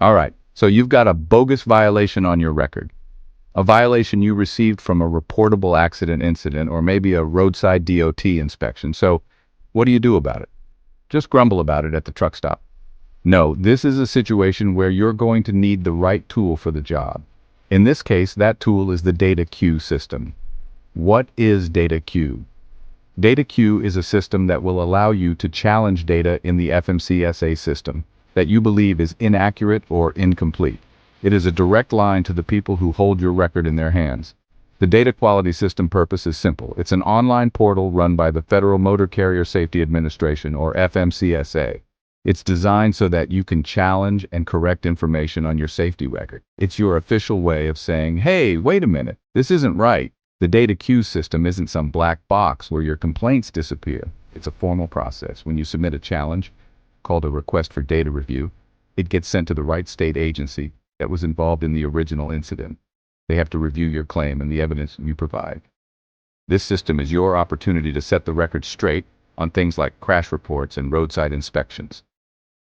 All right, so you've got a bogus violation on your record. A violation you received from a reportable accident incident or maybe a roadside DOT inspection. So what do you do about it? Just grumble about it at the truck stop. No, this is a situation where you're going to need the right tool for the job. In this case, that tool is the DataQ system. What is DataQ? DataQ is a system that will allow you to challenge data in the FMCSA system that you believe is inaccurate or incomplete. It is a direct line to the people who hold your record in their hands. The data quality system purpose is simple. It's an online portal run by the Federal Motor Carrier Safety Administration, or FMCSA. It's designed so that you can challenge and correct information on your safety record. It's your official way of saying, hey, wait a minute, this isn't right. The data queue system isn't some black box where your complaints disappear. It's a formal process. When you submit a challenge, called a request for data review, it gets sent to the right state agency that was involved in the original incident. They have to review your claim and the evidence you provide. This system is your opportunity to set the record straight on things like crash reports and roadside inspections.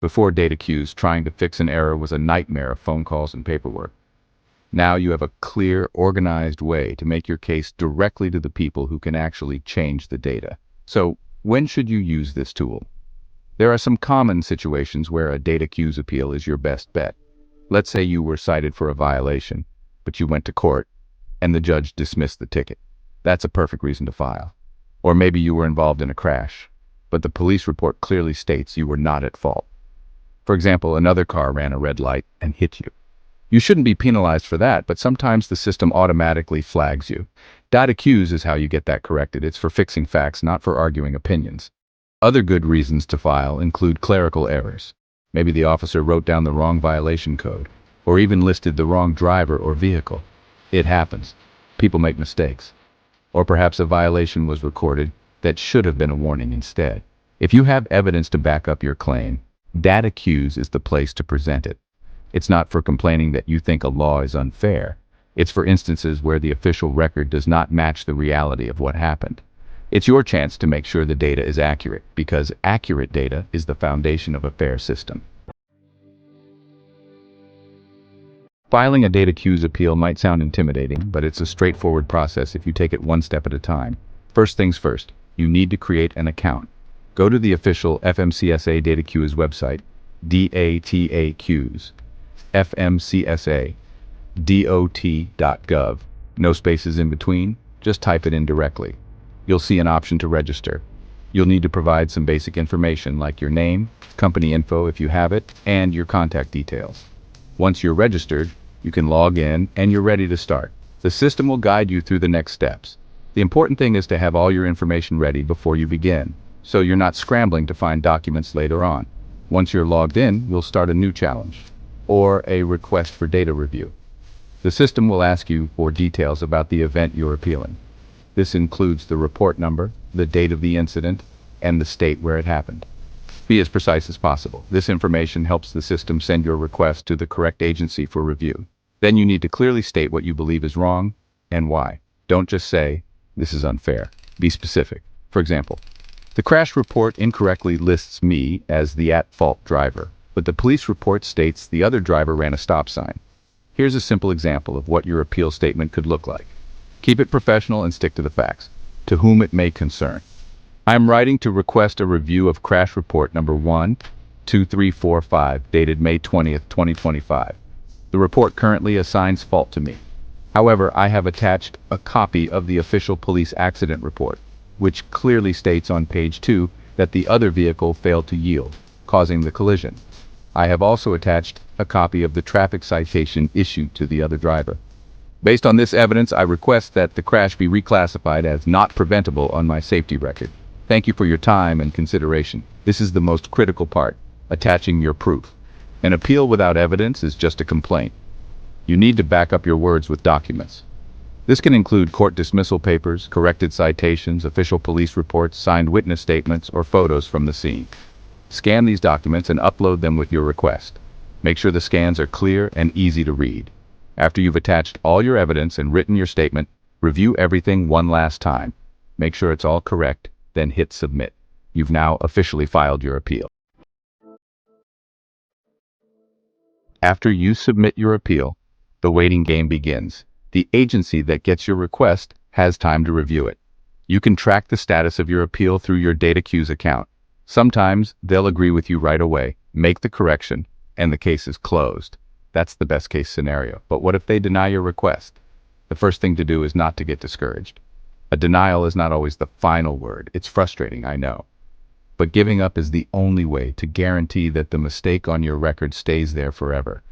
Before DataQs, trying to fix an error was a nightmare of phone calls and paperwork. Now you have a clear, organized way to make your case directly to the people who can actually change the data. So, when should you use this tool? There are some common situations where a DataQs appeal is your best bet. Let's say you were cited for a violation, but you went to court, and the judge dismissed the ticket. That's a perfect reason to file. Or maybe you were involved in a crash, but the police report clearly states you were not at fault. For example, another car ran a red light and hit you. You shouldn't be penalized for that, but sometimes the system automatically flags you. DataQs is how you get that corrected. It's for fixing facts, not for arguing opinions. Other good reasons to file include clerical errors. Maybe the officer wrote down the wrong violation code, or even listed the wrong driver or vehicle. It happens. People make mistakes. Or perhaps a violation was recorded that should have been a warning instead. If you have evidence to back up your claim, DataQs is the place to present it. It's not for complaining that you think a law is unfair. It's for instances where the official record does not match the reality of what happened. It's your chance to make sure the data is accurate, because accurate data is the foundation of a fair system. Filing a DataQs appeal might sound intimidating, but it's a straightforward process if you take it one step at a time. First things first, you need to create an account. Go to the official FMCSA DataQs website, DATAQs, fmcsa.dot.gov. No spaces in between, just type it in directly. You'll see an option to register. You'll need to provide some basic information like your name, company info if you have it, and your contact details. Once you're registered, you can log in and you're ready to start. The system will guide you through the next steps. The important thing is to have all your information ready before you begin, so you're not scrambling to find documents later on. Once you're logged in, you'll start a new challenge, or a request for data review. The system will ask you for details about the event you're appealing. This includes the report number, the date of the incident, and the state where it happened. Be as precise as possible. This information helps the system send your request to the correct agency for review. Then you need to clearly state what you believe is wrong and why. Don't just say, this is unfair. Be specific. For example, the crash report incorrectly lists me as the at-fault driver, but the police report states the other driver ran a stop sign. Here's a simple example of what your appeal statement could look like. Keep it professional and stick to the facts. To whom it may concern. I am writing to request a review of crash report number 12345, dated May 20th, 2025. The report currently assigns fault to me. However, I have attached a copy of the official police accident report, which clearly states on page 2 that the other vehicle failed to yield, causing the collision. I have also attached a copy of the traffic citation issued to the other driver. Based on this evidence, I request that the crash be reclassified as not preventable on my safety record. Thank you for your time and consideration. This is the most critical part, attaching your proof. An appeal without evidence is just a complaint. You need to back up your words with documents. This can include court dismissal papers, corrected citations, official police reports, signed witness statements, or photos from the scene. Scan these documents and upload them with your request. Make sure the scans are clear and easy to read. After you've attached all your evidence and written your statement, review everything one last time. Make sure it's all correct, then hit submit. You've now officially filed your appeal. After you submit your appeal, the waiting game begins. The agency that gets your request has time to review it. You can track the status of your appeal through your DataQs account. Sometimes they'll agree with you right away, make the correction, and the case is closed. That's the best case scenario. But what if they deny your request? The first thing to do is not to get discouraged. A denial is not always the final word. It's frustrating, I know. But giving up is the only way to guarantee that the mistake on your record stays there forever.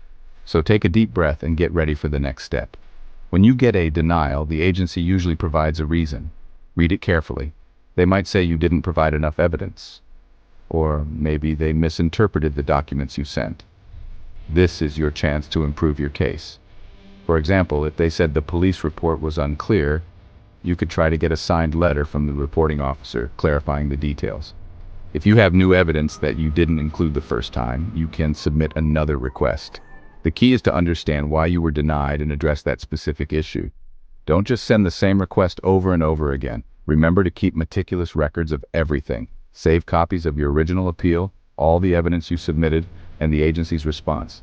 So take a deep breath and get ready for the next step. When you get a denial, the agency usually provides a reason. Read it carefully. They might say you didn't provide enough evidence. Or maybe they misinterpreted the documents you sent. This is your chance to improve your case. For example, if they said the police report was unclear, you could try to get a signed letter from the reporting officer clarifying the details. If you have new evidence that you didn't include the first time, you can submit another request. The key is to understand why you were denied and address that specific issue. Don't just send the same request over and over again. Remember to keep meticulous records of everything. Save copies of your original appeal, all the evidence you submitted, and the agency's response.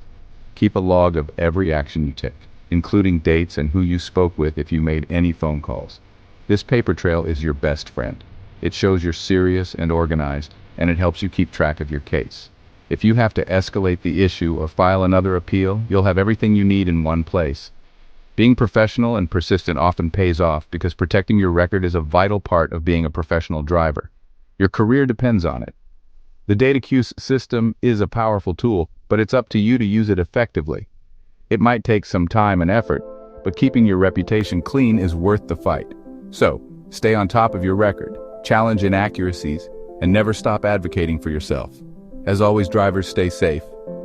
Keep a log of every action you take, including dates and who you spoke with if you made any phone calls. This paper trail is your best friend. It shows you're serious and organized, and it helps you keep track of your case. If you have to escalate the issue or file another appeal, you'll have everything you need in one place. Being professional and persistent often pays off because protecting your record is a vital part of being a professional driver. Your career depends on it. The DataQs system is a powerful tool, but it's up to you to use it effectively. It might take some time and effort, but keeping your reputation clean is worth the fight. So, stay on top of your record, challenge inaccuracies, and never stop advocating for yourself. As always, drivers, stay safe.